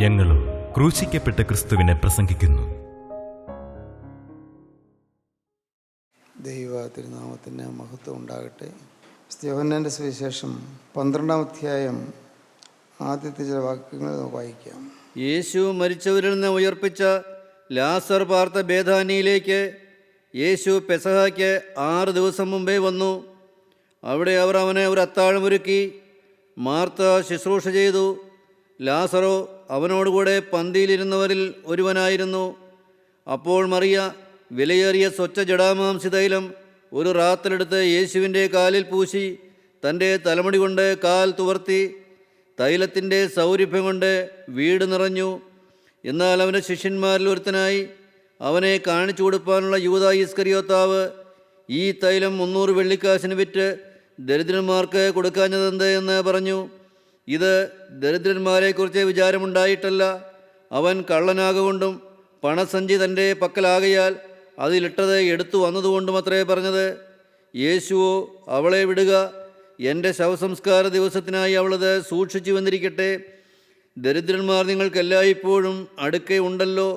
ഞങ്ങളോ ക്രൂശിക്കപ്പെട്ട ക്രിസ്തുവിനെ പ്രസംഗിക്കുന്നു. ദൈവ തിരുനാമത്തിന് മഹത്വം ഉണ്ടാകട്ടെ. യോഹന്നാന്റെ സുവിശേഷം 12-ാം അധ്യായം ആദ്യത്തെ ചില വാക്യങ്ങൾ വായിക്കാം. യേശു മരിച്ചവരിൽ നിന്ന് ഉയർപ്പിച്ച ലാസർ പാർത്ത ബേഥാനിയിലേക്ക് യേശു പെസഹയ്ക്ക് 6 ദിവസം മുമ്പേ വന്നു. അവിടെ അവർ അവന് ഒരു അത്താഴം ഒരുക്കി. മാർത്ത ശുശ്രൂഷ ചെയ്തു. ലാസറോ അവനോടുകൂടെ പന്തിയിലിരുന്നവരിൽ ഒരുവനായിരുന്നു. അപ്പോൾ മറിയ വിലയേറിയ സ്വച്ഛ ജടാമാംസി തൈലം ഒരു റാത്തലെടുത്ത് യേശുവിൻ്റെ കാലിൽ പൂശി തൻ്റെ തലമുടി കൊണ്ട് കാൽ തുവർത്തി. തൈലത്തിൻ്റെ സൗരഭ്യം കൊണ്ട് വീട് നിറഞ്ഞു. എന്നാൽ അവൻ്റെ ശിഷ്യന്മാരിൽ ഒരുത്തനായി അവനെ കാണിച്ചു കൊടുക്കാനുള്ള യൂദാ ഇസ്കരിയോത്താവ് ഈ തൈലം 300 വെള്ളിക്കാശിന് വിറ്റ് ദരിദ്രന്മാർക്ക് കൊടുക്കാഞ്ഞതെന്ത് എന്ന് പറഞ്ഞു. ഇത് ദരിദ്രന്മാരെക്കുറിച്ച് വിചാരമുണ്ടായിട്ടല്ല, അവൻ കള്ളനാകൊണ്ടും പണസഞ്ചി തൻ്റെ പക്കലാകയാൽ അതിലിട്ടത് എടുത്തു വന്നതുകൊണ്ടും അത്രേ പറഞ്ഞത്. യേശുവോ അവളെ വിടുക, എൻ്റെ ശവസംസ്കാര ദിവസത്തിനായി അവളത് സൂക്ഷിച്ചു വന്നിരിക്കട്ടെ. ദരിദ്രന്മാർ നിങ്ങൾക്ക് എല്ലായ്പ്പോഴും അടുക്കെ ഉണ്ടല്ലോ,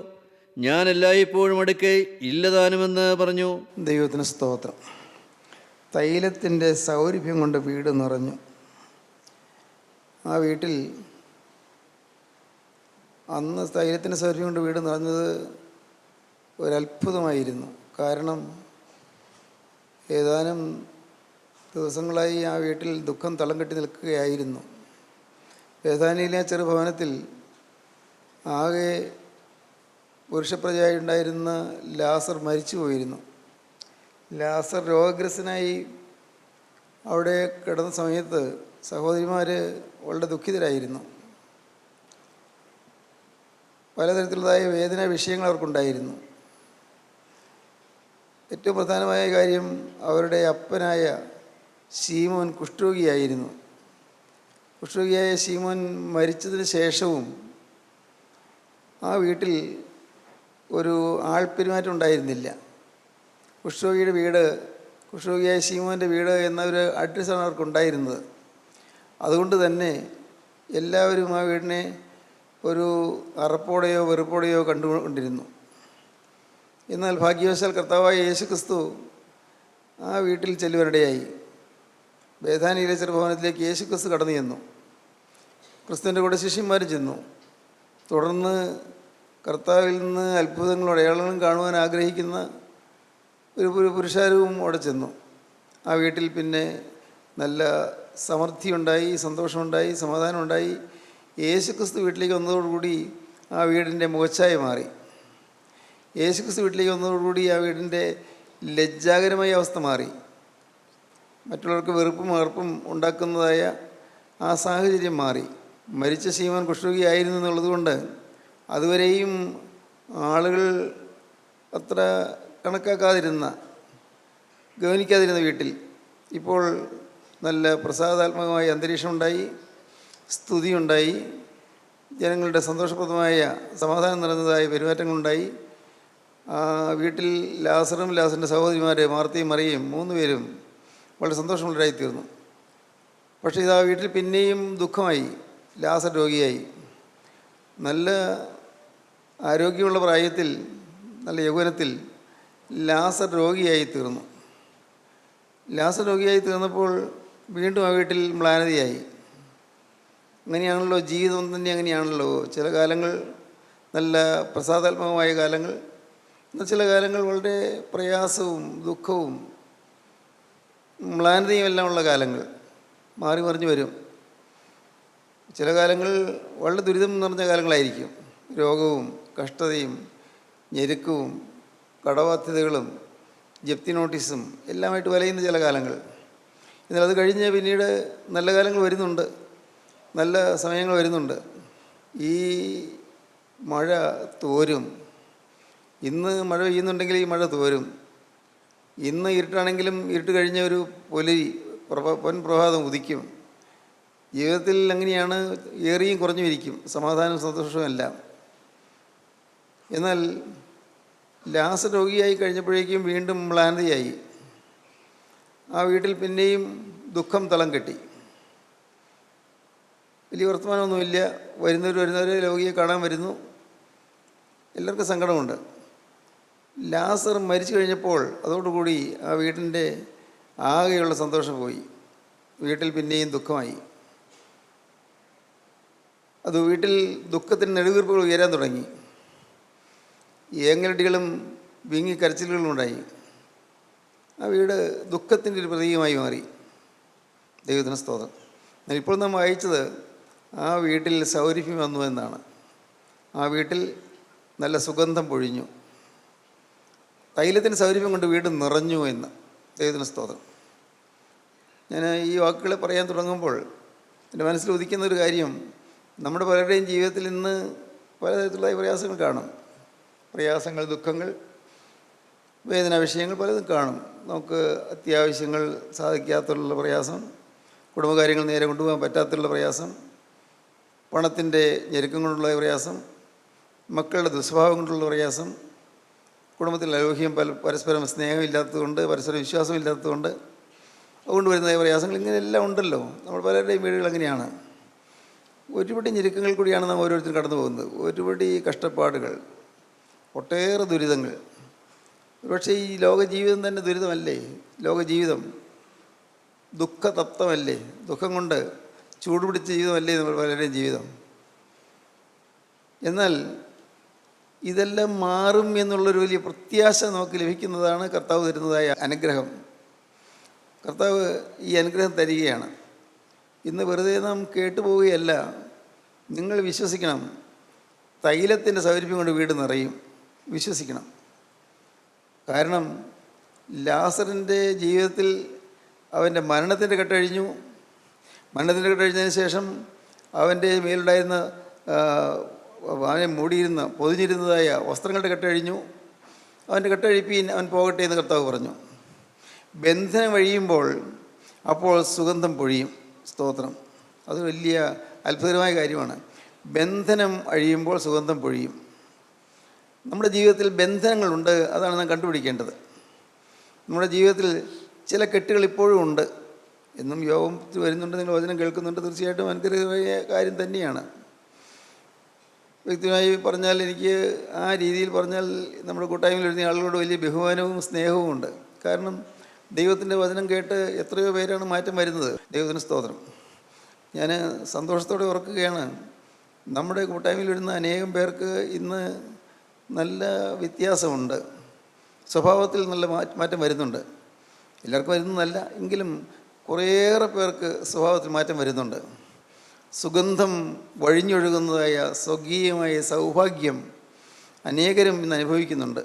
ഞാൻ എല്ലായ്പ്പോഴും അടുക്കെ ഇല്ലതാനുമെന്ന് പറഞ്ഞു. ദൈവത്തിന് സ്തോത്രം. തൈലത്തിൻ്റെ സൗരഭ്യം കൊണ്ട് വീട് നിറഞ്ഞു. ആ വീട്ടിൽ അന്ന് തൈലത്തിൻ്റെ സൗരഭ്യം കൊണ്ട് വീട് നിറഞ്ഞത് ഒരത്ഭുതമായിരുന്നു. കാരണം ഏതാനും ദിവസങ്ങളായി ആ വീട്ടിൽ ദുഃഖം തളം കെട്ടി നിൽക്കുകയായിരുന്നു. ബേഥാനിയിലെ ചെറുഭവനത്തിൽ ആകെ പുരുഷപ്രജയായി ഉണ്ടായിരുന്ന ലാസർ മരിച്ചു പോയിരുന്നു. ലാസർ രോഗഗ്രസ്തനായി അവിടെ കിടന്ന സമയത്ത് സഹോദരിമാർ വളരെ ദുഃഖിതരായിരുന്നു. പലതരത്തിലുള്ളതായ വേദനാ വിഷയങ്ങൾ അവർക്കുണ്ടായിരുന്നു. ഏറ്റവും പ്രധാനമായ കാര്യം, അവരുടെ അപ്പനായ ശീമോൻ കുഷ്ഠരോഗിയായിരുന്നു. കുഷ്ഠരോഗിയായ ശീമോൻ മരിച്ചതിന് ശേഷവും ആ വീട്ടിൽ ഒരു ആൾപ്പെരുമാറ്റം ഉണ്ടായിരുന്നില്ല. കുഷ്ഠരോഗിയായ ശീമോൻ്റെ വീട് എന്നൊരു അഡ്രസ്സാണ് അവർക്കുണ്ടായിരുന്നത്. അതുകൊണ്ട് തന്നെ എല്ലാവരും ആ വീടിനെ ഒരു അറപ്പോടെയോ വെറുപ്പോടെയോ കണ്ടുകൊണ്ടിരുന്നു. എന്നാൽ ഭാഗ്യവശാൽ കർത്താവായ യേശു ക്രിസ്തു ആ വീട്ടിൽ ചെല്ലുവാനിടയായി. ബേഥാനിയിലെ ചെറുഭവനത്തിലേക്ക് യേശു ക്രിസ്തു കടന്നു ചെന്നു. ക്രിസ്തുവിൻ്റെ കൂടെ ശിഷ്യന്മാരും ചെന്നു. തുടർന്ന് കർത്താവിൽ നിന്ന് അത്ഭുതങ്ങളും അടയാളങ്ങളും കാണുവാൻ ആഗ്രഹിക്കുന്ന ഒരു പുരുഷാരവും അവിടെ ചെന്നു. ആ വീട്ടിൽ പിന്നെ നല്ല സമൃദ്ധിയുണ്ടായി, സന്തോഷമുണ്ടായി, സമാധാനമുണ്ടായി. യേശുക്രിസ്തു വീട്ടിലേക്ക് വന്നതോടുകൂടി ആ വീടിൻ്റെ മുഖച്ഛായ മാറി. യേശുക്രിസ്തു വീട്ടിലേക്ക് വന്നതോടുകൂടി ആ വീടിൻ്റെ ലജ്ജാകരമായ അവസ്ഥ മാറി. മറ്റുള്ളവർക്ക് വെറുപ്പും അറപ്പും ഉണ്ടാക്കുന്നതായ ആ സാഹചര്യം മാറി. മരിച്ച ശീമോൻ കുഷ്ഠരോഗിയായിരുന്നു എന്നുള്ളതുകൊണ്ട് അതുവരെയും ആളുകൾ അത്ര ഗവനിക്കാതിരുന്ന വീട്ടിൽ ഇപ്പോൾ നല്ല പ്രസാദാത്മകമായ അന്തരീക്ഷമുണ്ടായി, സ്തുതിയുണ്ടായി, ജനങ്ങളുടെ സന്തോഷപ്രദമായ സമാധാനം നിറഞ്ഞതായ പെരുമാറ്റങ്ങളുണ്ടായി. വീട്ടിൽ ലാസറും ലാസറിൻ്റെ സഹോദരിമാർ മാർത്തയും മറിയയും 3 പേരും വളരെ സന്തോഷമുള്ളവരായിത്തീർന്നു. പക്ഷേ ഇതാ വീട്ടിൽ പിന്നെയും ദുഃഖമായി. ലാസർ രോഗിയായി. നല്ല ആരോഗ്യമുള്ള പ്രായത്തിൽ, നല്ല യൗവനത്തിൽ ലാസർ രോഗിയായി തീർന്നു. ലാസർ രോഗിയായി തീർന്നപ്പോൾ വീണ്ടും ആ വീട്ടിൽ മ്ലാനതയായി. അങ്ങനെയാണല്ലോ ജീവിതം തന്നെ, അങ്ങനെയാണല്ലോ. ചില കാലങ്ങൾ നല്ല പ്രസാദാത്മകമായ കാലങ്ങൾ, എന്നാൽ ചില കാലങ്ങൾ വളരെ പ്രയാസവും ദുഃഖവും മ്ലാനതയും എല്ലാം ഉള്ള കാലങ്ങൾ മാറി മറിഞ്ഞു വരും. ചില കാലങ്ങൾ വളരെ ദുരിതം നിറഞ്ഞ കാലങ്ങളായിരിക്കും. രോഗവും കഷ്ടതയും ഞെരുക്കവും കടബാധ്യതകളും ജപ്തി നോട്ടീസും എല്ലാമായിട്ട് വലയുന്ന ചില കാലങ്ങൾ. എന്നാൽ അത് കഴിഞ്ഞ് പിന്നീട് നല്ല കാലങ്ങൾ വരുന്നുണ്ട്, നല്ല സമയങ്ങൾ വരുന്നുണ്ട്. ഈ മഴ തോരും. ഇന്ന് മഴ പെയ്യുന്നുണ്ടെങ്കിൽ ഈ മഴ തോരും. ഇന്ന് ഇരുട്ടാണെങ്കിലും ഇരുട്ട് കഴിഞ്ഞ ഒരു പൊൻപ്രഭാതം ഉദിക്കും. ജീവിതത്തിൽ അങ്ങനെയാണ്, ഏറിയും കുറഞ്ഞും ഇരിക്കും, സമാധാനവും സന്തോഷവും എല്ലാം. എന്നാൽ ലാസർ രോഗിയായി കഴിഞ്ഞപ്പോഴേക്കും വീണ്ടും മ്ലാനതയായി. ആ വീട്ടിൽ പിന്നെയും ദുഃഖം തളം കെട്ടി. വലിയ വർത്തമാനമൊന്നുമില്ല. വരുന്നവർ രോഗിയെ കാണാൻ വരുന്നു. എല്ലാവർക്കും സങ്കടമുണ്ട്. ലാസർ മരിച്ചു കഴിഞ്ഞപ്പോൾ അതോടുകൂടി ആ വീട്ടിൻ്റെ ആകെയുള്ള സന്തോഷം പോയി. വീട്ടിൽ പിന്നെയും ദുഃഖമായി. അത് വീട്ടിൽ ദുഃഖത്തിന് നെടുവീർപ്പുകൾ ഉയരാൻ തുടങ്ങി. ഏങ്ങലടികളും വിങ്ങിക്കരച്ചിലുകളും ഉണ്ടായി. ആ വീട് ദുഃഖത്തിൻ്റെ ഒരു പ്രതീകമായി മാറി. ദൈവത്തിന് സ്തോത്രം. എന്നാൽ ഇപ്പോൾ നാം വായിച്ചത് ആ വീട്ടിൽ സൗരഭ്യം വന്നു എന്നാണ്. ആ വീട്ടിൽ നല്ല സുഗന്ധം പൊഴിഞ്ഞു. തൈലത്തിൻ്റെ സൗരഭ്യം കൊണ്ട് വീട് നിറഞ്ഞു എന്ന്. ദൈവത്തിന് സ്തോത്രം. ഞാൻ ഈ വാക്കുകളെ പറയാൻ തുടങ്ങുമ്പോൾ എൻ്റെ മനസ്സിൽ ഉദിക്കുന്ന ഒരു കാര്യം, നമ്മുടെ പലരുടെയും ജീവിതത്തിൽ ഇന്ന് പലതരത്തിലുള്ള പ്രയാസങ്ങൾ കാണും. പ്രയാസങ്ങൾ, ദുഃഖങ്ങൾ, വേദനാ വിഷയങ്ങൾ പലതും കാണും. നമുക്ക് അത്യാവശ്യങ്ങൾ സാധിക്കാത്തുള്ള പ്രയാസം, കുടുംബകാര്യങ്ങൾ നേരെ കൊണ്ടുപോകാൻ പറ്റാത്തുള്ള പ്രയാസം, പണത്തിൻ്റെ ഞെരുക്കം കൊണ്ടുള്ള പ്രയാസം, മക്കളുടെ ദുസ്വഭാവം കൊണ്ടുള്ള പ്രയാസം, കുടുംബത്തിൽ അലോഹ്യം, പരസ്പരം സ്നേഹമില്ലാത്തതുകൊണ്ട്, പരസ്പര വിശ്വാസമില്ലാത്തതുകൊണ്ട് അതുകൊണ്ട് വരുന്ന പ്രയാസങ്ങൾ, ഇങ്ങനെയെല്ലാം ഉണ്ടല്ലോ. നമ്മൾ പലരുടെയും വീടുകൾ അങ്ങനെയാണ്. ഒരുപടി ഞെരുക്കങ്ങൾ കൂടിയാണ് നാം ഓരോരുത്തരും കടന്നു പോകുന്നത്. ഒരുപടി കഷ്ടപ്പാടുകൾ, ഒട്ടേറെ ദുരിതങ്ങൾ. ഒരുപക്ഷെ ഈ ലോകജീവിതം തന്നെ ദുരിതമല്ലേ? ലോകജീവിതം ദുഃഖതപ്തമല്ലേ? ദുഃഖം കൊണ്ട് ചൂടുപിടിച്ച ജീവിതമല്ലേ നമ്മൾ പലരുടെയും ജീവിതം? എന്നാൽ ഇതെല്ലാം മാറും എന്നുള്ളൊരു വലിയ പ്രത്യാശ നമുക്ക് ലഭിക്കുന്നതാണ് കർത്താവ് തരുന്നതായ അനുഗ്രഹം. കർത്താവ് ഈ അനുഗ്രഹം തരികയാണ്. ഇന്ന് വെറുതെ നാം കേട്ടുപോവുകയല്ല, നിങ്ങൾ വിശ്വസിക്കണം. തൈലത്തിൻ്റെ സൗരഭ്യം കൊണ്ട് വീട് നിറയും. വിശ്വസിക്കണം. കാരണം ലാസറിൻ്റെ ജീവിതത്തിൽ അവൻ്റെ മരണത്തിൻ്റെ കെട്ടഴിഞ്ഞു. മരണത്തിൻ്റെ കെട്ടഴിഞ്ഞതിന് ശേഷം അവൻ്റെ മേലുണ്ടായിരുന്ന അവനെ മൂടിയിരുന്ന പൊതിഞ്ഞിരുന്നതായ വസ്ത്രങ്ങളുടെ കെട്ടഴിഞ്ഞു. അവൻ്റെ കെട്ടഴിപ്പീൻ, അവൻ പോകട്ടെ എന്ന് കർത്താവ് പറഞ്ഞു. ബന്ധനം അഴിയുമ്പോൾ അപ്പോൾ സുഗന്ധം പൊഴിയും. സ്തോത്രം. അത് വലിയ അത്ഭുതകരമായ കാര്യമാണ്. ബന്ധനം അഴിയുമ്പോൾ സുഗന്ധം പൊഴിയും. നമ്മുടെ ജീവിതത്തിൽ ബന്ധനങ്ങളുണ്ട്. അതാണ് നാം കണ്ടുപിടിക്കേണ്ടത്. നമ്മുടെ ജീവിതത്തിൽ ചില കെട്ടുകൾ ഇപ്പോഴും ഉണ്ട്. എന്നും യോഗം വരുന്നുണ്ട്, നിങ്ങൾ വചനം കേൾക്കുന്നുണ്ട്. തീർച്ചയായിട്ടും അനുഗ്രഹമായ കാര്യം തന്നെയാണ്. വ്യക്തിപരമായി പറഞ്ഞാൽ, എനിക്ക് ആ രീതിയിൽ പറഞ്ഞാൽ നമ്മുടെ കൂട്ടായ്മയിൽ എഴുതിയ ആളുകളോട് വലിയ ബഹുമാനവും സ്നേഹവും ഉണ്ട്. കാരണം ദൈവത്തിൻ്റെ വചനം കേട്ട് എത്രയോ പേരാണ് മാറ്റം വരുന്നത്. ദൈവത്തിന് സ്തോത്രം. ഞാൻ സന്തോഷത്തോടെ ഓർക്കുകയാണ്, നമ്മുടെ കൂട്ടായ്മയിൽ വരുന്ന അനേകം പേർക്ക് ഇന്ന് നല്ല വ്യത്യാസമുണ്ട്. സ്വഭാവത്തിൽ നല്ല മാറ്റം വരുന്നുണ്ട്. എല്ലാവർക്കും വരുന്നതല്ല എങ്കിലും കുറേയേറെ പേർക്ക് സ്വഭാവത്തിൽ മാറ്റം വരുന്നുണ്ട്. സുഗന്ധം വഴിഞ്ഞൊഴുകുന്നതായ സ്വകീയമായ സൗഭാഗ്യം അനേകരും ഇന്ന് അനുഭവിക്കുന്നുണ്ട്.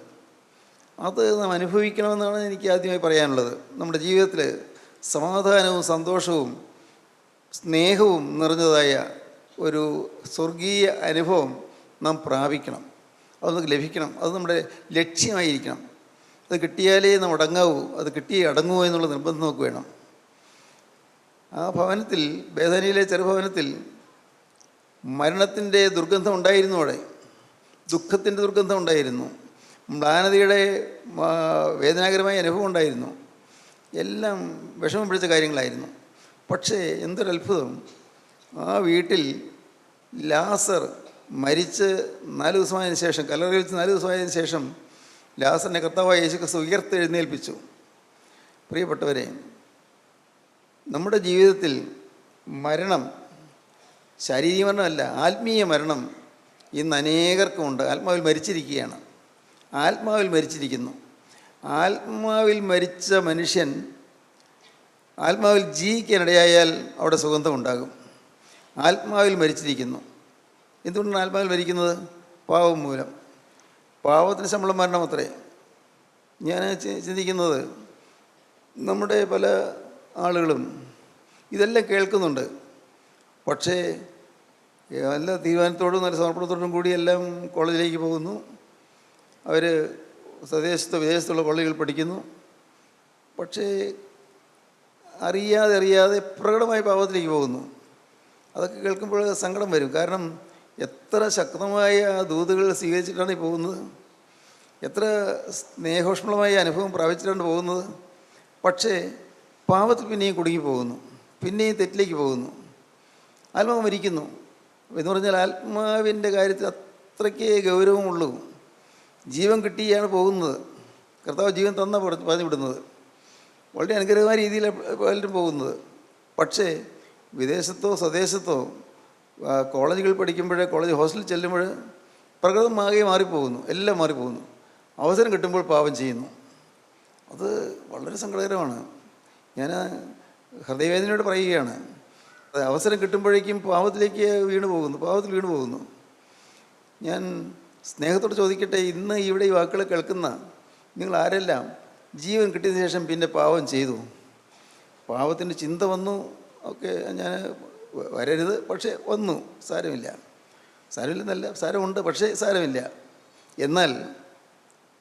അത് നാം അനുഭവിക്കണമെന്നാണ് എനിക്ക് ആദ്യമായി പറയാനുള്ളത്. നമ്മുടെ ജീവിതത്തിൽ സമാധാനവും സന്തോഷവും സ്നേഹവും നിറഞ്ഞതായ ഒരു സ്വർഗീയ അനുഭവം നാം പ്രാപിക്കണം. അത് നമുക്ക് ലഭിക്കണം. അത് നമ്മുടെ ലക്ഷ്യമായിരിക്കണം. അത് കിട്ടിയാലേ നാം അടങ്ങാവൂ. അത് കിട്ടിയേ അടങ്ങുമോ എന്നുള്ള നിർബന്ധം നമുക്ക് വേണം. ആ ഭവനത്തിൽ, ബേഥാനിയിലെ ചെറുഭവനത്തിൽ മരണത്തിൻ്റെ ദുർഗന്ധം ഉണ്ടായിരുന്നു. അവിടെ ദുഃഖത്തിൻ്റെ ദുർഗന്ധം ഉണ്ടായിരുന്നു. മ്ലാനതയുടെ വേദനാകരമായ അനുഭവം ഉണ്ടായിരുന്നു. എല്ലാം വിഷമം പിടിച്ച കാര്യങ്ങളായിരുന്നു. പക്ഷേ എന്തൊരത്ഭുതം, ആ വീട്ടിൽ ലാസർ മരിച്ച് 4 ദിവസമായതിനു ശേഷം, കല്ലറയിൽ വെച്ച് 4 ദിവസമായതിനു ശേഷം ലാസറിനെ കർത്താവായ യേശു ക്രിസ്തു ഉയർത്തെഴുന്നേൽപ്പിച്ചു. പ്രിയപ്പെട്ടവരെ, നമ്മുടെ ജീവിതത്തിൽ മരണം, ശാരീരിക മരണമല്ല, ആത്മീയ മരണം ഇന്ന് അനേകർക്കുമുണ്ട്. ആത്മാവിൽ മരിച്ചിരിക്കുകയാണ്, ആത്മാവിൽ മരിച്ചിരിക്കുന്നു. ആത്മാവിൽ മരിച്ച മനുഷ്യൻ ആത്മാവിൽ ജീവിക്കാനിടയായാൽ അവിടെ സുഗന്ധമുണ്ടാകും. ആത്മാവിൽ മരിച്ചിരിക്കുന്നു. എന്തുകൊണ്ടാണ് ആത്മാവിൽ മരിക്കുന്നത്? പാവം മൂലം. പാവത്തിന് ശമ്പളം മരണം അത്രേ. ഞാൻ ചിന്തിക്കുന്നത്, നമ്മുടെ പല ആളുകളും ഇതെല്ലാം കേൾക്കുന്നുണ്ട്, പക്ഷേ നല്ല തീരുമാനത്തോടും നല്ല സമർപ്പണത്തോടും കൂടി എല്ലാം കോളേജിലേക്ക് പോകുന്നു. അവർ വിദേശത്തുള്ള കോളേജുകൾ പഠിക്കുന്നു. പക്ഷേ അറിയാതെ പ്രകടമായ പാപത്തിലേക്ക് പോകുന്നു. അതൊക്കെ കേൾക്കുമ്പോൾ സങ്കടം വരും. കാരണം എത്ര ശക്തമായ ദൂതുകൾ സ്വീകരിച്ചിട്ടാണ് ഈ പോകുന്നത്, എത്ര സ്നേഹോഷ്മളമായ അനുഭവം പ്രാപിച്ചിട്ടാണ് പോകുന്നത്. പക്ഷേ പാപത്തിൽ പിന്നെയും കുടുങ്ങി പോകുന്നു, പിന്നെയും തെറ്റിലേക്ക് പോകുന്നു. ആത്മാവ് മരിക്കുന്നു എന്ന് പറഞ്ഞാൽ ആത്മാവിൻ്റെ കാര്യത്തിൽ അത്രയ്ക്കേ ഗൗരവമുള്ളൂ. ജീവൻ കിട്ടിയാണ് പോകുന്നത്. കർത്താവ് ജീവൻ തന്ന പറഞ്ഞു വിടുന്നത്. വളരെ അനുഗ്രഹമായ രീതിയിലാണ് പലരും പോകുന്നത്. പക്ഷേ വിദേശത്തോ സ്വദേശത്തോ കോളേജുകൾ പഠിക്കുമ്പോൾ, കോളേജ് ഹോസ്റ്റലിൽ ചെല്ലുമ്പോൾ പ്രകൃതമാകെ മാറിപ്പോകുന്നു, എല്ലാം മാറിപ്പോകുന്നു. അവസരം കിട്ടുമ്പോൾ പാപം ചെയ്യുന്നു. അത് വളരെ സങ്കടകരമാണ്. ഞാൻ ഹൃദയവേദനയോട് പറയുകയാണ്. അവസരം കിട്ടുമ്പോഴേക്കും പാപത്തിൽ വീണു പോകുന്നു. ഞാൻ സ്നേഹത്തോട് ചോദിക്കട്ടെ, ഇന്ന് ഇവിടെ ഈ വാക്കുകൾ കേൾക്കുന്ന നിങ്ങൾ ആരെല്ലാം ജീവൻ കിട്ടിയതിന് ശേഷം പിന്നെ പാപം ചെയ്തു? പാപത്തിൻ്റെ ചിന്ത വന്നു, ഒക്കെ ഞാൻ വരരുത്, പക്ഷേ വന്നു, സാരമില്ലെന്നല്ല, സാരമുണ്ട്, പക്ഷേ സാരമില്ല. എന്നാൽ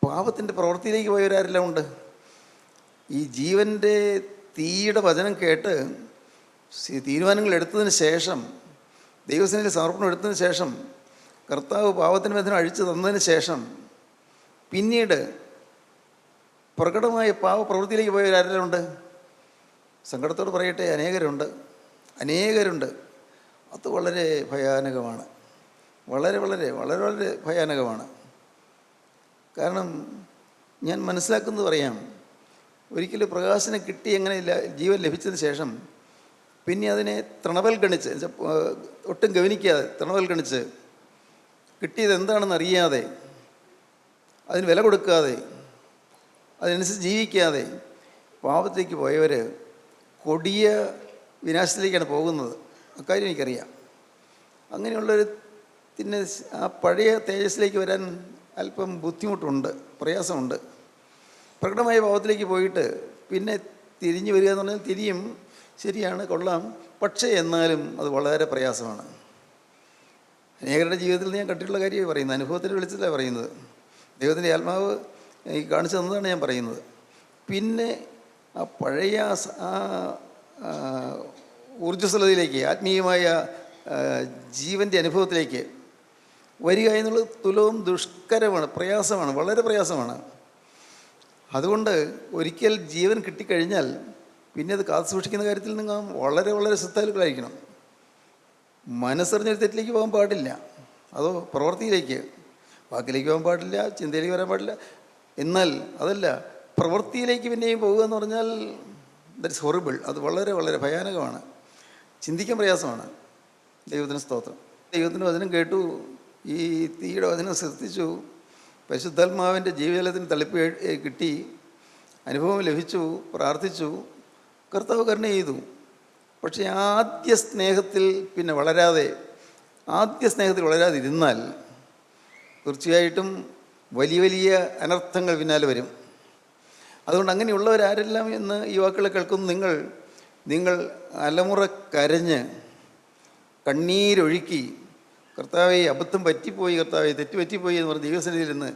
പാപത്തിൻ്റെ പ്രവൃത്തിയിലേക്ക് പോയവരാരെല്ലാം ഉണ്ട്. ഈ ജീവൻ്റെ തീയുടെ വചനം കേട്ട് തീരുമാനങ്ങൾ എടുത്തതിന് ശേഷം, ദൈവസേനയിൽ സമർപ്പണം എടുത്തതിന് ശേഷം, കർത്താവ് പാപത്തിൻ്റെ ബന്ധനം അഴിച്ചു തന്നതിന് ശേഷം പിന്നീട് പ്രകടമായ പാപപ്രവൃത്തിയിലേക്ക് പോയവരാരെല്ലാം ഉണ്ട്? സങ്കടത്തോട് പറയട്ടെ, അനേകരുണ്ട്. അത് വളരെ ഭയാനകമാണ്, വളരെ വളരെ വളരെ വളരെ ഭയാനകമാണ്. കാരണം ഞാൻ മനസ്സിലാക്കുന്നത് പറയാം. ഒരിക്കലും പ്രകാശനം കിട്ടി എങ്ങനെ ജീവൻ ലഭിച്ചതിന് ശേഷം പിന്നെ അതിനെ തൃണവൽഗണിച്ച്, ഒട്ടും ഗവനിക്കാതെ തൃണവൽഗണിച്ച്, കിട്ടിയത് എന്താണെന്ന് അറിയാതെ, അതിന് വില കൊടുക്കാതെ, അതിനനുസരിച്ച് ജീവിക്കാതെ പാപത്തിലേക്ക് പോയവർ കൊടിയ വിനാശത്തിലേക്കാണ് പോകുന്നത്. അക്കാര്യം എനിക്കറിയാം. അങ്ങനെയുള്ളൊരു ആ പഴയ തേജസ്സിലേക്ക് വരാൻ അല്പം ബുദ്ധിമുട്ടുണ്ട്, പ്രയാസമുണ്ട്. പ്രകടമായ പാപത്തിലേക്ക് പോയിട്ട് പിന്നെ തിരിഞ്ഞു വരിക എന്ന് പറഞ്ഞാൽ തിരിയും, ശരിയാണ്, കൊള്ളാം. പക്ഷേ എന്നാലും അത് വളരെ പ്രയാസമാണ്. അനേകരുടെ ജീവിതത്തിൽ ഞാൻ കണ്ടിട്ടുള്ള കാര്യമായി പറയുന്നത്, അനുഭവത്തിൽ വിളിച്ചല്ല പറയുന്നത്. ദൈവത്തിൻ്റെ ആത്മാവ് എനിക്ക് കാണിച്ചു തന്നതാണ് ഞാൻ പറയുന്നത്. പിന്നെ ആ പഴയ ഊർജ്ജസ്വലതയിലേക്ക്, ആത്മീയമായ ജീവൻ്റെ അനുഭവത്തിലേക്ക് വരിക എന്നുള്ളത് തുലവും ദുഷ്കരമാണ്, പ്രയാസമാണ്, വളരെ പ്രയാസമാണ്. അതുകൊണ്ട് ഒരിക്കൽ ജീവൻ കിട്ടിക്കഴിഞ്ഞാൽ പിന്നെ അത് കാത്തു സൂക്ഷിക്കുന്ന കാര്യത്തിൽ നിങ്ങൾ വളരെ വളരെ ശ്രദ്ധാലുക്കളായിരിക്കണം. മനസ്സറിഞ്ഞൊരു തെറ്റിലേക്ക് പോകാൻ പാടില്ല, അതോ പ്രവൃത്തിയിലേക്ക്, വാക്കിലേക്ക് പോകാൻ പാടില്ല, ചിന്തയിലേക്ക് വരാൻ പാടില്ല. എന്നാൽ അതല്ല, പ്രവൃത്തിയിലേക്ക് പിന്നെയും പോകുക എന്ന് പറഞ്ഞാൽ ദാറ്റ്സ് ഹൊറിബിൾ. അത് വളരെ വളരെ ഭയാനകമാണ്, ചിന്തിക്കാൻ പ്രയാസമാണ്. ദൈവത്തിന് സ്തോത്രം. ദൈവത്തിൻ്റെ വചനം കേട്ടു, ഈ തീയുടെ വചനം ശ്രദ്ധിച്ചു, പരിശുദ്ധാത്മാവിൻ്റെ ജീവജലത്തിന് തളിപ്പ് കിട്ടി, അനുഭവം ലഭിച്ചു, പ്രാർത്ഥിച്ചു, കർത്താവ് കരുണ ചെയ്തു. പക്ഷേ ആദ്യ സ്നേഹത്തിൽ വളരാതിരുന്നാൽ തീർച്ചയായിട്ടും വലിയ വലിയ അനർത്ഥങ്ങൾ പിന്നാലെ വരും. അതുകൊണ്ട് അങ്ങനെയുള്ളവരാരെല്ലാം എന്ന് ഈ വാക്കുകൾ കേൾക്കുന്നു, നിങ്ങൾ അലമുറ കരഞ്ഞ് കണ്ണീരൊഴുക്കി, കർത്താവെ അബദ്ധം പറ്റിപ്പോയി, കർത്താവെ തെറ്റ് പറ്റിപ്പോയി എന്ന് പറഞ്ഞ് ദൈവസന്നിധിയിൽ നിന്ന്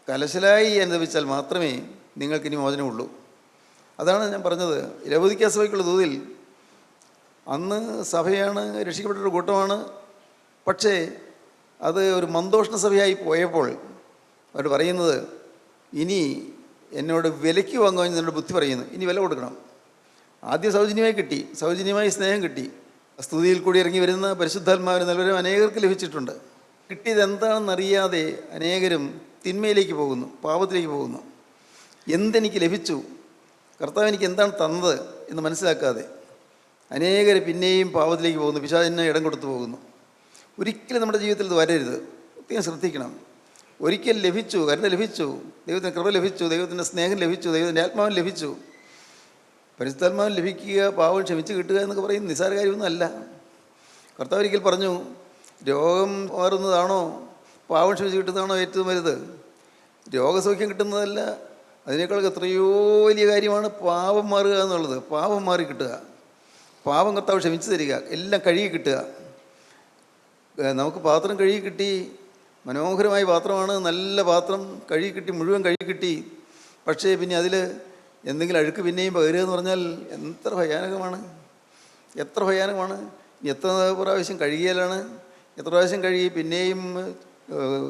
കലശലായി അനുഭവിച്ചാൽ മാത്രമേ നിങ്ങൾക്കിനി മോചനമുള്ളൂ. അതാണ് ഞാൻ പറഞ്ഞത്. ലവോദിക്ക സഭയ്ക്കുള്ള ദൂതിൽ അന്ന് സഭയാണ്, രക്ഷിക്കപ്പെട്ടൊരു കൂട്ടമാണ്. പക്ഷേ അത് ഒരു മന്ദോഷ്ണ സഭയായി പോയപ്പോൾ അവർ പറയുന്നത്, ഇനി എന്നോട് വിലയ്ക്ക് വാങ്ങുവാൻ എന്നോട് ബുദ്ധി പറയുന്നു, ഇനി വില കൊടുക്കണം. ആദ്യം സൗജന്യമായി കിട്ടി, സൗജന്യമായി സ്നേഹം കിട്ടി. സ്തുതിയിൽ കൂടി ഇറങ്ങി വരുന്ന പരിശുദ്ധാത്മാവിന് നൽവരും അനേകർക്ക് ലഭിച്ചിട്ടുണ്ട്. കിട്ടിയത് എന്താണെന്നറിയാതെ അനേകരും തിന്മയിലേക്ക് പോകുന്നു, പാപത്തിലേക്ക് പോകുന്നു. എന്തെനിക്ക് ലഭിച്ചു, കർത്താവ് എനിക്ക് എന്താണ് തന്നത് എന്ന് മനസ്സിലാക്കാതെ അനേകർ പിന്നെയും പാപത്തിലേക്ക് പോകുന്നു, പിശാചിന് ഇടം കൊടുത്തു പോകുന്നു. ഒരിക്കലും നമ്മുടെ ജീവിതത്തിൽ ഇത് വരരുത്. പ്രത്യേകം ശ്രദ്ധിക്കണം. ഒരിക്കൽ ലഭിച്ചു, കരുണ ലഭിച്ചു, ദൈവത്തിൻ്റെ കൃപ ലഭിച്ചു, ദൈവത്തിൻ്റെ സ്നേഹം ലഭിച്ചു, ദൈവത്തിൻ്റെ ആത്മാവിന് ലഭിച്ചു. പരിശുദ്ധാത്മാവിന് ലഭിക്കുക, പാവം ക്ഷമിച്ച് കിട്ടുക എന്നൊക്കെ പറയുന്നത് നിസ്സാര കാര്യമൊന്നും അല്ല. കർത്താവ് ഒരിക്കൽ പറഞ്ഞു, രോഗം മാറുന്നതാണോ പാവം ക്ഷമിച്ച് കിട്ടുന്നതാണോ ഏറ്റവും വലുത്? രോഗസൗഖ്യം കിട്ടുന്നതല്ല, അതിനേക്കാളൊക്കെ എത്രയോ വലിയ കാര്യമാണ് പാപം മാറുക എന്നുള്ളത്. പാപം മാറി കിട്ടുക, പാപം കർത്താവ് ക്ഷമിച്ച് തരിക, എല്ലാം കഴുകി കിട്ടുക. നമുക്ക് പാത്രം കഴുകി കിട്ടി, മനോഹരമായ പാത്രമാണ്, നല്ല പാത്രം കഴുകി കിട്ടി, മുഴുവൻ കഴുകി കിട്ടി. പക്ഷേ പിന്നെ അതിൽ എന്തെങ്കിലും അഴുക്ക് പിന്നെയും പകരുക എന്ന് പറഞ്ഞാൽ എത്ര ഭയാനകമാണ്, എത്ര ഭയാനകമാണ്. ഇനി എത്ര പ്രാവശ്യം കഴുകിയാലാണ്, എത്ര പ്രാവശ്യം കഴുകി പിന്നെയും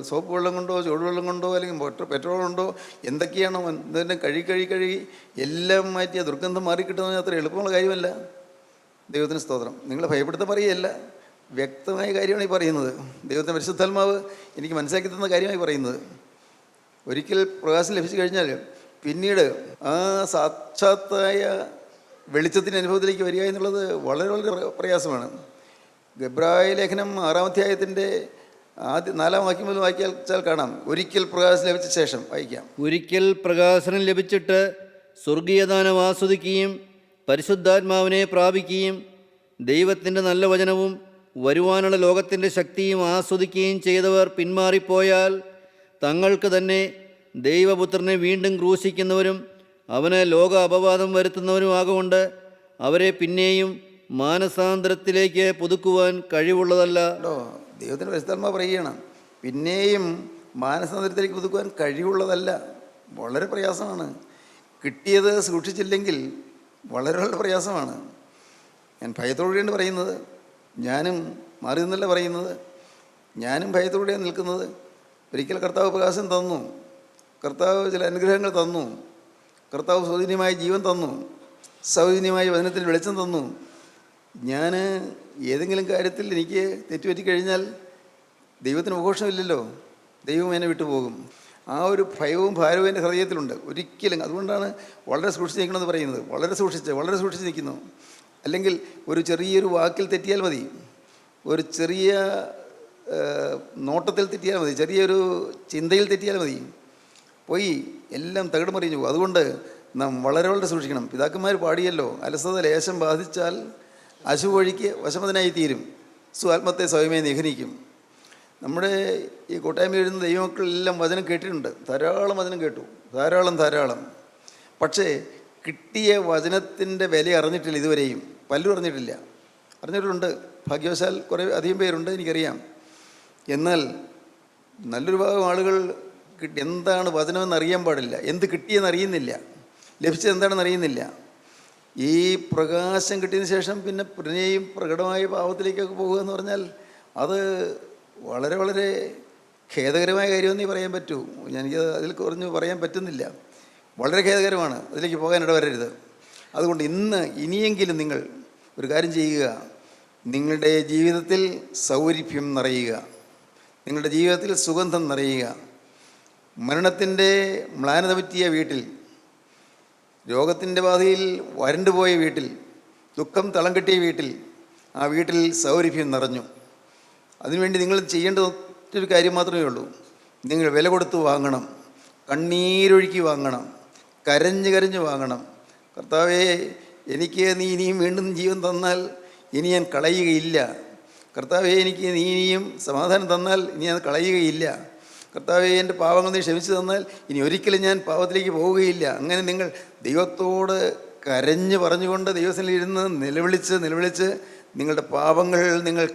സോപ്പ് വെള്ളം കൊണ്ടോ ചൂടുവെള്ളം കൊണ്ടോ അല്ലെങ്കിൽ പെട്രോൾ കൊണ്ടോ എന്തൊക്കെയാണോ എന്തെങ്കിലും കഴുകി എല്ലാം മാറ്റി ആ ദുർഗന്ധം മാറിക്കിട്ടുന്നത് അത്ര എളുപ്പമുള്ള കാര്യമല്ല. ദൈവത്തിന് സ്തോത്രം. നിങ്ങളെ ഭയപ്പെടുത്താൻ പറയുകയല്ല, വ്യക്തമായ കാര്യമാണ് ഈ പറയുന്നത്. ദൈവത്തിൻ്റെ പരിശുദ്ധാത്മാവ് എനിക്ക് മനസ്സിലാക്കി തന്ന കാര്യമായി പറയുന്നത്. ഒരിക്കൽ പ്രകാശം ലഭിച്ചു കഴിഞ്ഞാൽ പിന്നീട് ആ സാക്ഷാത്തായ വെളിച്ചത്തിൻ്റെ അനുഭവത്തിലേക്ക് വരിക എന്നുള്ളത് വളരെ വളരെ പ്രയാസമാണ്. ഗബ്രായ ലേഖനം 6-ാം അധ്യായത്തിൻ്റെ 4-ാം വാക്യം മുതൽ വായിച്ചാൽ കാണാം. ഒരിക്കൽ പ്രകാശം ലഭിച്ച ശേഷം വായിക്കാം. ഒരിക്കൽ പ്രകാശനം ലഭിച്ചിട്ട് സ്വർഗീയദാനം ആസ്വദിക്കുകയും പരിശുദ്ധാത്മാവിനെ പ്രാപിക്കുകയും ദൈവത്തിൻ്റെ നല്ല വചനവും വരുവാനുള്ള ലോകത്തിൻ്റെ ശക്തിയും ആസ്വദിക്കുകയും ചെയ്തവർ പിന്മാറിപ്പോയാൽ തങ്ങൾക്ക് തന്നെ ദൈവപുത്രനെ വീണ്ടും ക്രൂശിക്കുന്നവരും അവന് ലോക അപവാദം വരുത്തുന്നവരും ആകൊണ്ട് അവരെ പിന്നെയും മാനസാന്തരത്തിലേക്ക് പുതുക്കുവാൻ കഴിവുള്ളതല്ല. ദൈവത്തിൻ്റെ പരിശുദ്ധാത്മാവ് പറയുകയാണ്, പിന്നെയും മാനസാന്തരത്തിലേക്ക് പുതുക്കുവാൻ കഴിവുള്ളതല്ല. വളരെ പ്രയാസമാണ്. കിട്ടിയത് സൂക്ഷിച്ചില്ലെങ്കിൽ വളരെ വളരെ പ്രയാസമാണ്. ഞാൻ ഭയത്തോടെയാണ് പറയുന്നത്, ഞാനും മാറി നിന്നല്ല പറയുന്നത്, ഞാനും ഭയത്തോടെയാണ് നിൽക്കുന്നത്. ഒരിക്കൽ കർത്താവ് പ്രകാശം തന്നു, കർത്താവ് ചില അനുഗ്രഹങ്ങൾ തന്നു, കർത്താവ് സൗജന്യമായ ജീവൻ തന്നു, സൗജന്യമായ വചനത്തിൽ വെളിച്ചം തന്നു. ഞാൻ ഏതെങ്കിലും കാര്യത്തിൽ എനിക്ക് തെറ്റുപറ്റിക്കഴിഞ്ഞാൽ ദൈവത്തിന് ഉപഘോഷമില്ലല്ലോ, ദൈവം എന്നെ വിട്ടുപോകും. ആ ഒരു ഭയവും ഭാരവും എൻ്റെ ഹൃദയത്തിലുണ്ട്. ഒരിക്കലും, അതുകൊണ്ടാണ് വളരെ സൂക്ഷിച്ച് നിൽക്കണമെന്ന് പറയുന്നത്. വളരെ സൂക്ഷിച്ച് നിൽക്കുന്നു. അല്ലെങ്കിൽ ഒരു ചെറിയൊരു വാക്കിൽ തെറ്റിയാൽ മതി, ഒരു ചെറിയ നോട്ടത്തിൽ തെറ്റിയാൽ മതി, ചെറിയൊരു ചിന്തയിൽ തെറ്റിയാൽ മതി, പോയി എല്ലാം തകിട് മറിഞ്ഞു പോകും. അതുകൊണ്ട് നാം വളരെ വളരെ സൂക്ഷിക്കണം. പിതാക്കന്മാർ പാടിയല്ലോ, അലസത ലേശം ബാധിച്ചാൽ അശുവഴിക്ക് വശമതനായി തീരും, ആത്മത്തെ സ്വയമേ നിഹനിക്കും. നമ്മുടെ ഈ കൂട്ടായ്മയിൽ എഴുതുന്ന ദൈവമക്കളെല്ലാം വചനം കേട്ടിട്ടുണ്ട്, ധാരാളം വചനം കേട്ടു, ധാരാളം. പക്ഷേ കിട്ടിയ വചനത്തിൻ്റെ വില അറിഞ്ഞിട്ടില്ല ഇതുവരെയും. പലരും അറിഞ്ഞിട്ടുണ്ട്, ഭാഗ്യവശാൽ കുറേ അധികം പേരുണ്ട്, എനിക്കറിയാം. എന്നാൽ നല്ലൊരു ഭാഗം ആളുകൾ എന്താണ് വചനമെന്ന് അറിയാൻ പാടില്ല, എന്ത് കിട്ടിയെന്ന് അറിയുന്നില്ല, ലഭിച്ചത് എന്താണെന്ന് അറിയുന്നില്ല. ഈ പ്രകാശം കിട്ടിയതിന് ശേഷം പിന്നെയും പ്രകടമായ പാപത്തിലേക്കൊക്കെ പോകുക എന്ന് പറഞ്ഞാൽ അത് വളരെ വളരെ ഖേദകരമായ കാര്യമെന്നേ പറയാൻ പറ്റൂ. എനിക്ക് അതിൽ കുറഞ്ഞ് പറയാൻ പറ്റുന്നില്ല. വളരെ ഖേദകരമാണ്, അതിലേക്ക് പോകാൻ ഇടവരരുത്. അതുകൊണ്ട് ഇനിയെങ്കിലും നിങ്ങൾ ഒരു കാര്യം ചെയ്യുക, നിങ്ങളുടെ ജീവിതത്തിൽ സൗരഭ്യം നിറയുക, നിങ്ങളുടെ ജീവിതത്തിൽ സുഗന്ധം നിറയുക. മരണത്തിൻ്റെ മ്ലാനത പറ്റിയ വീട്ടിൽ, രോഗത്തിൻ്റെ ബാധയിൽ വരണ്ടുപോയ വീട്ടിൽ, ദുഃഖം തളം കെട്ടിയ വീട്ടിൽ, ആ വീട്ടിൽ സൗരഭ്യം നിറഞ്ഞു. അതിനുവേണ്ടി നിങ്ങൾ ചെയ്യേണ്ട ഒറ്റൊരു കാര്യം മാത്രമേ ഉള്ളൂ. നിങ്ങൾ വില കൊടുത്ത് വാങ്ങണം, കണ്ണീരൊഴുക്കി വാങ്ങണം, കരഞ്ഞ് വാങ്ങണം. കർത്താവേ, എനിക്ക് നീ ഇനിയും വീണ്ടും ജീവൻ തന്നാൽ ഇനി ഞാൻ കളയുകയില്ല. കർത്താവേ, എനിക്ക് നീ ഇനിയും സമാധാനം തന്നാൽ ഇനി ഞാൻ കളയുകയില്ല. കർത്താവേ, എൻ്റെ പാവങ്ങൾ നീ ക്ഷമിച്ചു തന്നാൽ ഇനി ഒരിക്കലും ഞാൻ പാവത്തിലേക്ക് പോവുകയില്ല. അങ്ങനെ നിങ്ങൾ ദൈവത്തോട് കരഞ്ഞ് പറഞ്ഞുകൊണ്ട് ദൈവത്തിൽ ഇരുന്ന് നിലവിളിച്ച് നിങ്ങളുടെ പാവങ്ങൾ നിങ്ങൾ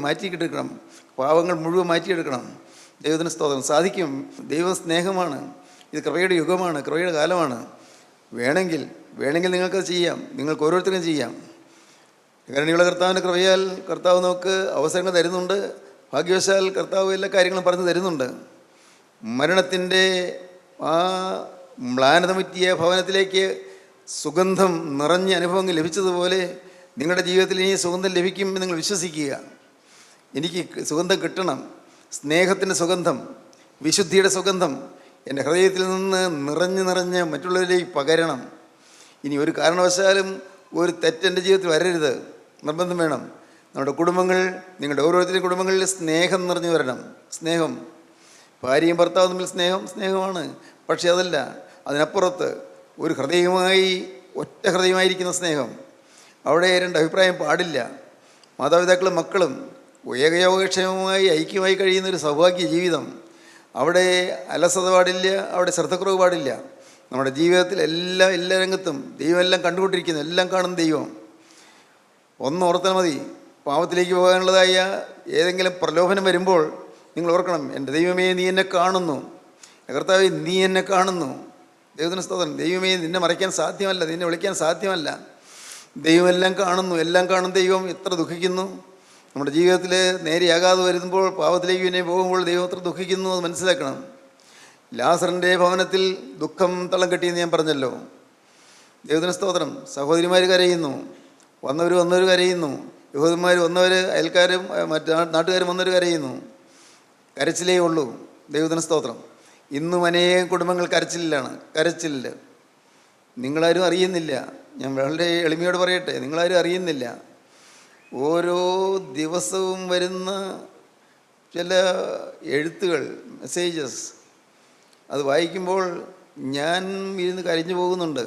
മാറ്റിയെടുക്കണം. പാവങ്ങൾ മുഴുവൻ മാറ്റിയെടുക്കണം. ദൈവത്തിന് സ്തോത്രം. സാധിക്കും. ദൈവം സ്നേഹമാണ്. ഇത് കൃപയുടെ യുഗമാണ്, കൃപയുടെ കാലമാണ്. വേണമെങ്കിൽ നിങ്ങൾക്കത് ചെയ്യാം, നിങ്ങൾക്ക് ഓരോരുത്തരും ചെയ്യാം. കരുണയുള്ള കർത്താവിൻ്റെ കൃപയാൽ കർത്താവ് നമുക്ക് അവസരങ്ങൾ തരുന്നുണ്ട്. ഭാഗ്യവശാൽ കർത്താവ് എല്ലാ കാര്യങ്ങളും പറഞ്ഞു തരുന്നുണ്ട്. മരണത്തിൻ്റെ ആ മ്ലാനത പറ്റിയ ഭവനത്തിലേക്ക് സുഗന്ധം നിറഞ്ഞ അനുഭവങ്ങൾ ലഭിച്ചതുപോലെ നിങ്ങളുടെ ജീവിതത്തിൽ ഇനി സുഗന്ധം ലഭിക്കുമെന്ന് നിങ്ങൾ വിശ്വസിക്കുക. എനിക്ക് സുഗന്ധം കിട്ടണം, സ്നേഹത്തിൻ്റെ സുഗന്ധം, വിശുദ്ധിയുടെ സുഗന്ധം എൻ്റെ ഹൃദയത്തിൽ നിന്ന് നിറഞ്ഞ് മറ്റുള്ളവരിലേക്ക് പകരണം. ഇനി ഒരു കാരണവശാലും ഒരു തെറ്റെൻ്റെ ജീവിതത്തിൽ വരരുത്, നിർബന്ധം വേണം. നമ്മുടെ കുടുംബങ്ങൾ, നിങ്ങളുടെ ഓരോരുത്തരുടെയും കുടുംബങ്ങളിൽ സ്നേഹം നിറഞ്ഞു വരണം. സ്നേഹം, ഭാര്യയും ഭർത്താവും തമ്മിൽ സ്നേഹമാണ്. പക്ഷേ അതല്ല, അതിനപ്പുറത്ത് ഒരു ഹൃദയമായി, ഒറ്റ ഹൃദയമായിരിക്കുന്ന സ്നേഹം. അവിടെ രണ്ട് അഭിപ്രായം പാടില്ല. മാതാപിതാക്കളും മക്കളും ഏകയോഗക്ഷേമമായി ഐക്യമായി കഴിയുന്ന ഒരു സൗഭാഗ്യ ജീവിതം. അവിടെ അലസത പാടില്ല, അവിടെ ശ്രദ്ധക്കുറവ് പാടില്ല. നമ്മുടെ ജീവിതത്തിൽ എല്ലാ രംഗത്തും ദൈവം എല്ലാം കണ്ടുകൊണ്ടിരിക്കുന്നു, എല്ലാം കാണുന്ന ദൈവം. ഒന്ന് ഓർത്താൽ മതി, പാപത്തിലേക്ക് പോകാനുള്ളതായ ഏതെങ്കിലും പ്രലോഭനം വരുമ്പോൾ നിങ്ങൾ ഓർക്കണം, എൻ്റെ ദൈവമേ നീ എന്നെ കാണുന്നു, കർത്താവേ നീ എന്നെ കാണുന്നു. ദൈവത്തിന് സ്തോത്രം. ദൈവമേ നിന്നെ മറയ്ക്കാൻ സാധ്യമല്ല, നിന്നെ വിളിക്കാൻ സാധ്യമല്ല. ദൈവം എല്ലാം കാണുന്നു, എല്ലാം കാണുന്ന ദൈവം എത്ര ദുഃഖിക്കുന്നു. നമ്മുടെ ജീവിതത്തിൽ നേരെയാകാതെ വരുമ്പോൾ, പാപത്തിലേക്ക് പിന്നെ പോകുമ്പോൾ ദൈവം എത്ര ദുഃഖിക്കുന്നു അത് മനസ്സിലാക്കണം. ലാസറിൻ്റെ ഭവനത്തിൽ ദുഃഖം തളം കെട്ടിയെന്ന് ഞാൻ പറഞ്ഞല്ലോ. ദൈവത്തിന് സ്തോത്രം. സഹോദരിമാർ കരയുന്നു, വന്നവർ കരയുന്നു, യഹൂദന്മാർ വന്നവർ, അയൽക്കാരും മറ്റ് നാട്ടുകാരും വന്നവർ കരയുന്നു. കരച്ചിലേ ഉള്ളൂ. ദൈവത്തിന് സ്തോത്രം. ഇന്നും അനേകം കുടുംബങ്ങൾ കരച്ചിലില്ല. നിങ്ങളാരും അറിയുന്നില്ല. ഞാൻ വളരെ എളിമയോട് പറയട്ടെ, നിങ്ങളാരും അറിയുന്നില്ല. ഓരോ ദിവസവും വരുന്ന ചില എഴുത്തുകൾ, മെസ്സേജസ്, അത് വായിക്കുമ്പോൾ ഞാൻ ഇരുന്ന് കരഞ്ഞു പോകുന്നുണ്ട്.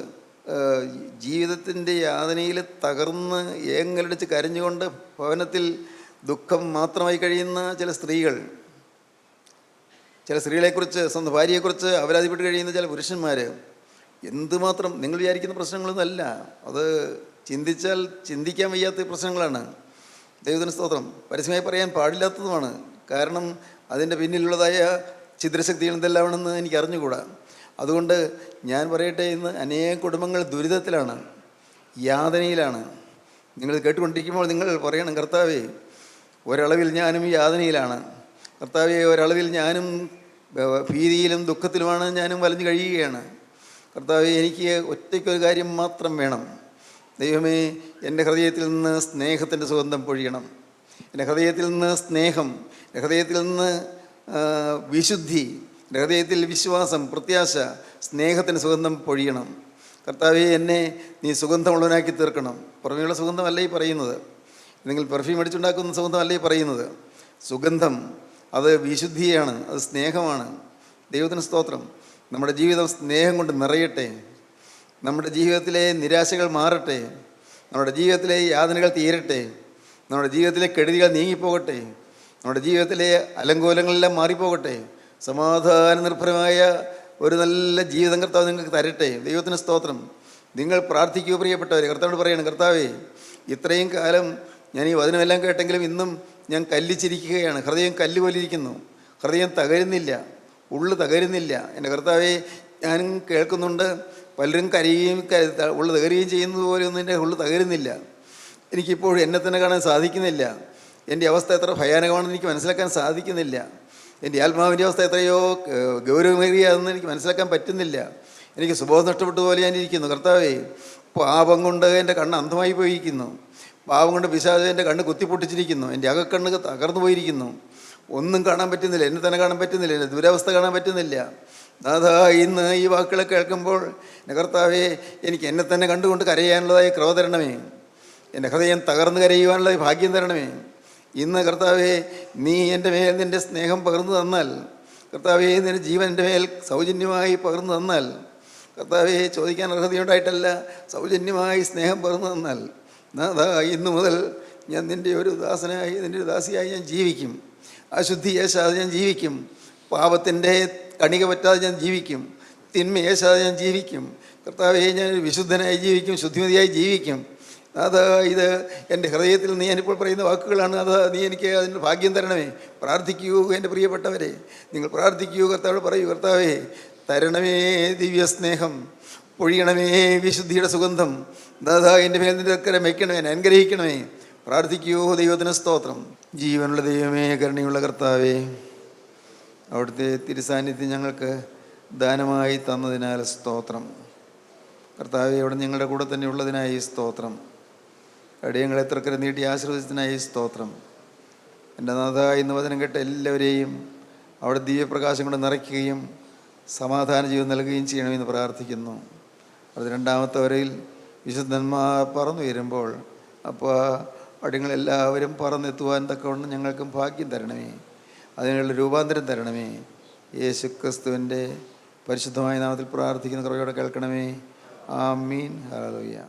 ജീവിതത്തിൻ്റെ യാതനയിൽ തകർന്ന് ഏങ്ങലടിച്ച് കരഞ്ഞുകൊണ്ട് ഭവനത്തിൽ ദുഃഖം മാത്രമായി കഴിയുന്ന ചില സ്ത്രീകളെക്കുറിച്ച്, സ്വന്തം ഭാര്യയെക്കുറിച്ച് അപരാധിപ്പെട്ട് കഴിയുന്ന ചില പുരുഷന്മാർ. എന്തുമാത്രം നിങ്ങൾ വിചാരിക്കുന്ന പ്രശ്നങ്ങളൊന്നുമല്ല, അത് ചിന്തിച്ചാൽ ചിന്തിക്കാൻ വയ്യാത്ത പ്രശ്നങ്ങളാണ്. ദൈവത്തിന് സ്തോത്രം. പരസ്യമായി പറയാൻ പാടില്ലാത്തതുമാണ്. കാരണം അതിൻ്റെ പിന്നിലുള്ളതായ ഛിദ്രശക്തികൾ എന്തെല്ലാമാണെന്ന് എനിക്ക് അറിഞ്ഞുകൂടാ. അതുകൊണ്ട് ഞാൻ പറയട്ടെ, ഇന്ന് അനേകം കുടുംബങ്ങൾ ദുരിതത്തിലാണ്, യാതനയിലാണ്. നിങ്ങൾ കേട്ടുകൊണ്ടിരിക്കുമ്പോൾ നിങ്ങൾ പറയണം, കർത്താവേ ഒരളവിൽ ഞാനും യാതനയിലാണ്, കർത്താവേ ഒരളവിൽ ഞാനും ഭീതിയിലും ദുഃഖത്തിലുമാണ്, ഞാനും വലഞ്ഞു കഴിയുകയാണ്. കർത്താവേ എനിക്ക് ഒറ്റയ്ക്കൊരു കാര്യം മാത്രം വേണം. ദൈവമേ, എൻ്റെ ഹൃദയത്തിൽ നിന്ന് സ്നേഹത്തിൻ്റെ സുഗന്ധം പൊഴിയണം. എൻ്റെ ഹൃദയത്തിൽ നിന്ന് സ്നേഹം, എൻ്റെ ഹൃദയത്തിൽ നിന്ന് വിശുദ്ധി, എൻ്റെ ഹൃദയത്തിൽ വിശ്വാസം, പ്രത്യാശ, സ്നേഹത്തിൻ്റെ സുഗന്ധം പൊഴിയണം. കർത്താവേ, എന്നെ നീ സുഗന്ധമുള്ളവനാക്കി തീർക്കണം. പുറമേയുള്ള സുഗന്ധമല്ല ഈ പറയുന്നത്, നിങ്ങൾ പെർഫ്യൂം അടിച്ചുണ്ടാക്കുന്ന സുഗന്ധമല്ല ഈ പറയുന്നത്. സുഗന്ധം അത് വിശുദ്ധിയാണ്, അത് സ്നേഹമാണ്. ദൈവത്തിന് സ്തോത്രം. നമ്മുടെ ജീവിതം സ്നേഹം കൊണ്ട് നിറയട്ടെ. നമ്മുടെ ജീവിതത്തിലെ നിരാശകൾ മാറട്ടെ. നമ്മുടെ ജീവിതത്തിലെ യാതനകൾ തീരട്ടെ. നമ്മുടെ ജീവിതത്തിലെ കെടുതികൾ നീങ്ങിപ്പോകട്ടെ. നമ്മുടെ ജീവിതത്തിലെ അലങ്കോലങ്ങളെല്ലാം മാറിപ്പോകട്ടെ. സമാധാന നിർഭരമായ ഒരു നല്ല ജീവിതം കർത്താവ് നിങ്ങൾക്ക് തരട്ടെ. ദൈവത്തിന് സ്തോത്രം. നിങ്ങൾ പ്രാർത്ഥിക്കുക പ്രിയപ്പെട്ടവരെ. കർത്താവോട് പറയണം, കർത്താവേ ഇത്രയും കാലം ഞാൻ ഈ വചനമെല്ലാം കേട്ടെങ്കിലും ഇന്നും ഞാൻ കല്ലിച്ചിരിക്കുകയാണ്. ഹൃദയം കല്ലുപോലിരിക്കുന്നു. ഹൃദയം തകരുന്നില്ല, ഉള്ളു തകരുന്നില്ല. എൻ്റെ കർത്താവേ, ഞാനും കേൾക്കുന്നുണ്ട്, പലരും കരയുകയും ഉള്ളു തകരുകയും ചെയ്യുന്നത് പോലെ ഒന്നും എൻ്റെ ഉള്ളു തകരുന്നില്ല. എനിക്കിപ്പോഴും എന്നെ തന്നെ കാണാൻ സാധിക്കുന്നില്ല. എൻ്റെ അവസ്ഥ എത്ര ഭയാനകമാണെന്ന് എനിക്ക് മനസ്സിലാക്കാൻ സാധിക്കുന്നില്ല. എൻ്റെ ആത്മാവിൻ്റെ അവസ്ഥ എത്രയോ ഗൗരവമേറിയതെന്ന് എനിക്ക് മനസ്സിലാക്കാൻ പറ്റുന്നില്ല. എനിക്ക് സുബോധം നഷ്ടപ്പെട്ട പോലെ ഞാൻ ഇരിക്കുന്നു. കർത്താവേ, പാപം കൊണ്ട് എൻ്റെ കണ്ണ് അന്ധമായി പോയിരിക്കുന്നു. പാപം കൊണ്ട് പിശാച് എൻ്റെ കണ്ണ് കുത്തിപ്പൊട്ടിച്ചിരിക്കുന്നു. എൻ്റെ അകക്കണ്ണ് തകർന്നു പോയിരിക്കുന്നു. ഒന്നും കാണാൻ പറ്റുന്നില്ല, എന്നെ തന്നെ കാണാൻ പറ്റുന്നില്ല, എൻ്റെ ദുരവസ്ഥ കാണാൻ പറ്റുന്നില്ല. അതാ ഇന്ന് ഈ വാക്കുകളെ കേൾക്കുമ്പോൾ എൻ്റെ കർത്താവേ, എനിക്ക് എന്നെ തന്നെ കണ്ടുകൊണ്ട് കരയാനുള്ളതായ കൃപ തരണമേ. എൻ്റെ ഹൃദയം തകർന്ന് കരയുവാനുള്ള ഭാഗ്യം തരണമേ. ഇന്ന് കർത്താവേ, നീ എൻ്റെ മേൽ നിൻ്റെ സ്നേഹം പകർന്നു തന്നാൽ, കർത്താവേ നിൻ്റെ ജീവൻ എൻ്റെ മേൽ സൗജന്യമായി പകർന്നു തന്നാൽ, കർത്താവേ ചോദിക്കാൻ അർഹതയുണ്ടായിട്ടല്ല, സൗജന്യമായി സ്നേഹം പകർന്നു തന്നാൽ, അതാ ഇന്നു മുതൽ ഞാൻ നിൻ്റെ ഒരു ദാസനായി, നിൻ്റെ ഒരു ദാസിയായി ഞാൻ ജീവിക്കും. അശുദ്ധി യേശാതെ ഞാൻ ജീവിക്കും. പാപത്തിൻ്റെ കണിക പറ്റാതെ ഞാൻ ജീവിക്കും. തിന്മ യേശാതെ ഞാൻ ജീവിക്കും. കർത്താവേ, ഞാൻ വിശുദ്ധനായി ജീവിക്കും, ശുദ്ധിമതിയായി ജീവിക്കും. അതാ ഇത് എൻ്റെ ഹൃദയത്തിൽ നീ ഞാനിപ്പോൾ പറയുന്ന വാക്കുകളാണ്. അതാ നീ എനിക്ക് അതിൻ്റെ ഭാഗ്യം തരണമേ. പ്രാർത്ഥിക്കൂ എൻ്റെ പ്രിയപ്പെട്ടവരെ, നിങ്ങൾ പ്രാർത്ഥിക്കൂ. കർത്താവോട് പറയൂ, കർത്താവേ തരണമേ ദിവ്യ സ്നേഹം, പൊഴിയണമേ വിശുദ്ധിയുടെ സുഗന്ധം. ദാദാ എൻ്റെ മേൽ നിൻ്റെ അക്കരെ വയ്ക്കണമേ, അനുഗ്രഹിക്കണമേ. പ്രാർത്ഥിക്കൂ. ദൈവത്തിന് സ്തോത്രം. ജീവനുള്ള ദൈവമേ, കരുണയുള്ള കർത്താവേ, അവിടുത്തെ തിരുസാന്നിധ്യം ഞങ്ങൾക്ക് ദാനമായി തന്നതിനാൽ സ്തോത്രം. കർത്താവെ, അവിടെ ഞങ്ങളുടെ കൂടെ തന്നെ ഉള്ളതിനായി സ്തോത്രം. അടിയങ്ങളെ തൃക്കര നീട്ടി ആശീർവദിച്ചതിനായി സ്തോത്രം. എൻ്റെ നാഥ, ഇന്ന് വചനം കേട്ട എല്ലാവരെയും അവിടെ ദിവ്യപ്രകാശം കൊണ്ട് നിറയ്ക്കുകയും സമാധാന ജീവൻ നൽകുകയും ചെയ്യണമെന്ന് പ്രാർത്ഥിക്കുന്നു. അത് രണ്ടാമത്തെ വരയിൽ വിശുദ്ധന്മാർ പറന്നു വരുമ്പോൾ അപ്പോൾ അടിയങ്ങളെല്ലാവരും പറന്നെത്തുവാൻ തക്കവണ്ണം ഞങ്ങൾക്കും ഭാഗ്യം തരണമേ. അതിനുള്ള രൂപാന്തരം തരണമേ. യേശു ക്രിസ്തുവിൻ്റെ പരിശുദ്ധമായ നാമത്തിൽ പ്രാർത്ഥിക്കുന്ന കുറയോടെ കേൾക്കണമേ. ആമീൻ. ഹല്ലേലൂയ.